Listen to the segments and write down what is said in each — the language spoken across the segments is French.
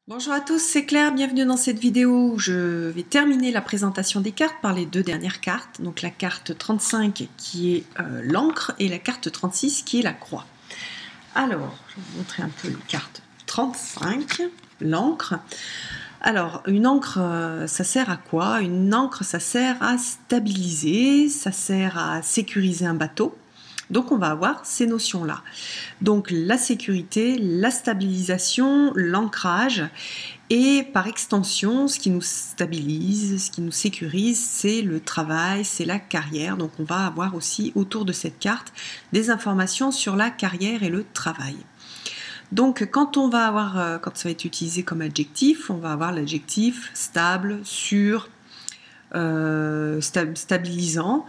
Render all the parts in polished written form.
Bonjour à tous, c'est Claire, bienvenue dans cette vidéo où je vais terminer la présentation des cartes par les deux dernières cartes. Donc la carte 35 qui est l'encre et la carte 36 qui est la croix. Alors, je vais vous montrer un peu les cartes 35, l'encre. Alors, une encre, ça sert à quoi? Une encre, ça sert à stabiliser, ça sert à sécuriser un bateau. Donc on va avoir ces notions-là. Donc la sécurité, la stabilisation, l'ancrage et par extension, ce qui nous stabilise, ce qui nous sécurise, c'est le travail, c'est la carrière. Donc on va avoir aussi autour de cette carte des informations sur la carrière et le travail. Donc quand on va avoir, quand ça va être utilisé comme adjectif, on va avoir l'adjectif stable, sûr, stabilisant.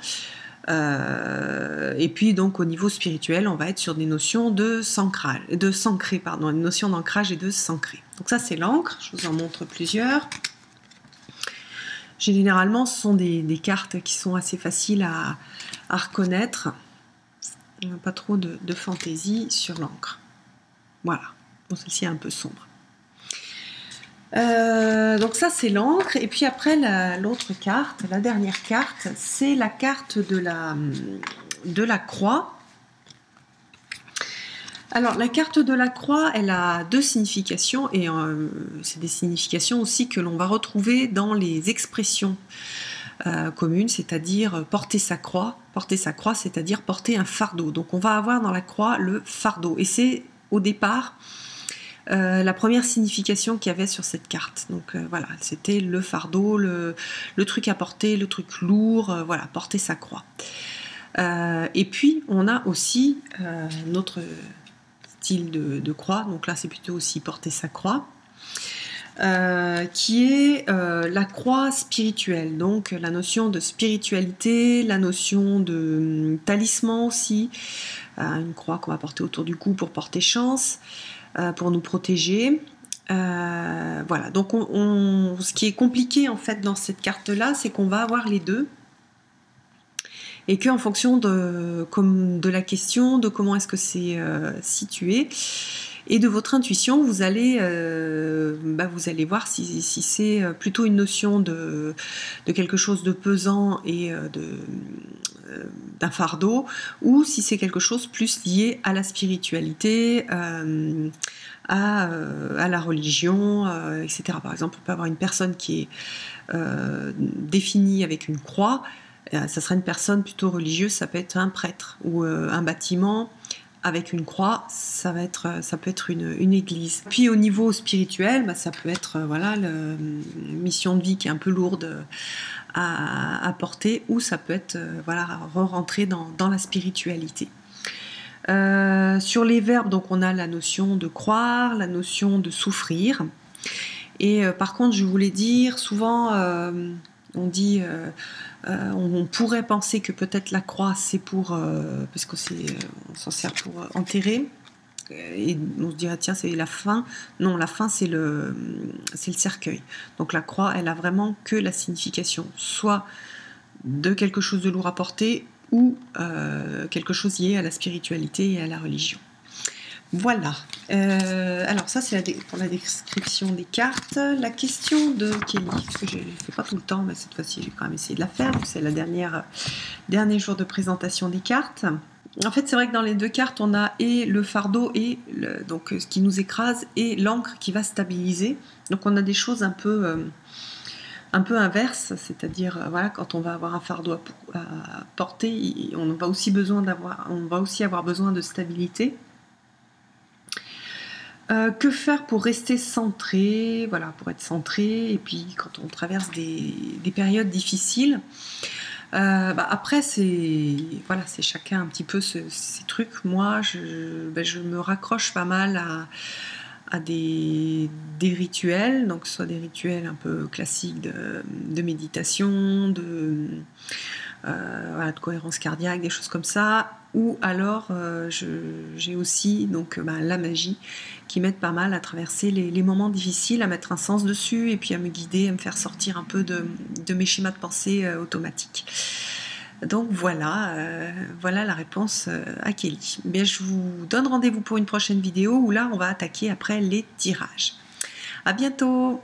Et puis donc au niveau spirituel, on va être sur des notions de s'ancrer, pardon, une notion d'ancrage et de s'ancrer. Donc ça c'est l'encre, je vous en montre plusieurs. Généralement ce sont des cartes qui sont assez faciles à reconnaître. Il n'y a pas trop de fantaisie sur l'encre. Voilà, bon celle-ci est un peu sombre. Donc ça c'est l'encre, et puis après l'autre carte, la dernière carte, c'est la carte de la croix. Alors la carte de la croix, elle a deux significations, et c'est des significations aussi que l'on va retrouver dans les expressions communes, c'est-à-dire porter sa croix. Porter sa croix, c'est-à-dire porter un fardeau. Donc on va avoir dans la croix le fardeau, et c'est au départ la première signification qu'il y avait sur cette carte. Donc voilà, c'était le fardeau, le truc à porter, le truc lourd, voilà, porter sa croix. Et puis on a aussi notre style de croix, donc là c'est plutôt aussi porter sa croix, qui est la croix spirituelle, donc la notion de spiritualité, la notion de talisman aussi, une croix qu'on va porter autour du cou pour porter chance, pour nous protéger. Voilà, donc ce qui est compliqué en fait dans cette carte là, c'est qu'on va avoir les deux, et qu'en fonction de la question, de comment est-ce que c'est situé et de votre intuition, vous allez voir si c'est plutôt une notion de quelque chose de pesant et d'un fardeau, ou si c'est quelque chose plus lié à la spiritualité, à la religion, etc. Par exemple, on peut avoir une personne qui est définie avec une croix, ça sera une personne plutôt religieuse, ça peut être un prêtre, ou un bâtiment avec une croix, ça peut être une église. Puis au niveau spirituel, ça peut être voilà, une mission de vie qui est un peu lourde à porter, ou ça peut être voilà, rentrer dans la spiritualité. Sur les verbes, donc on a la notion de croire, la notion de souffrir. Et par contre, je voulais dire, souvent on dit, on pourrait penser que peut-être la croix c'est pour, parce que on s'en sert pour enterrer, et on se dirait tiens c'est la fin. Non, la fin c'est le cercueil. Donc la croix, elle a vraiment que la signification soit de quelque chose de lourd à porter, ou quelque chose lié à la spiritualité et à la religion. Voilà, alors ça c'est pour la description des cartes. La question de Kelly, parce que je ne le fais pas tout le temps, mais cette fois-ci j'ai quand même essayé de la faire, c'est la dernier jour de présentation des cartes. En fait c'est vrai que dans les deux cartes on a et le fardeau et donc ce qui nous écrase, et l'encre qui va stabiliser. Donc on a des choses un peu inverses, c'est-à-dire voilà, quand on va avoir un fardeau à porter, on va aussi avoir besoin de stabilité. Que faire pour rester centré, voilà, pour être centré, et puis quand on traverse des périodes difficiles, après c'est voilà, c'est chacun un petit peu ces trucs. Moi je me raccroche pas mal à des rituels, donc soit des rituels un peu classiques de méditation, voilà, de cohérence cardiaque, des choses comme ça, ou alors j'ai aussi donc la magie qui m'aide pas mal à traverser les moments difficiles, à mettre un sens dessus, et puis à me guider, à me faire sortir un peu de mes schémas de pensée automatiques. Donc voilà, voilà la réponse à Kelly. Bien, je vous donne rendez-vous pour une prochaine vidéo où là on va attaquer après les tirages. À bientôt!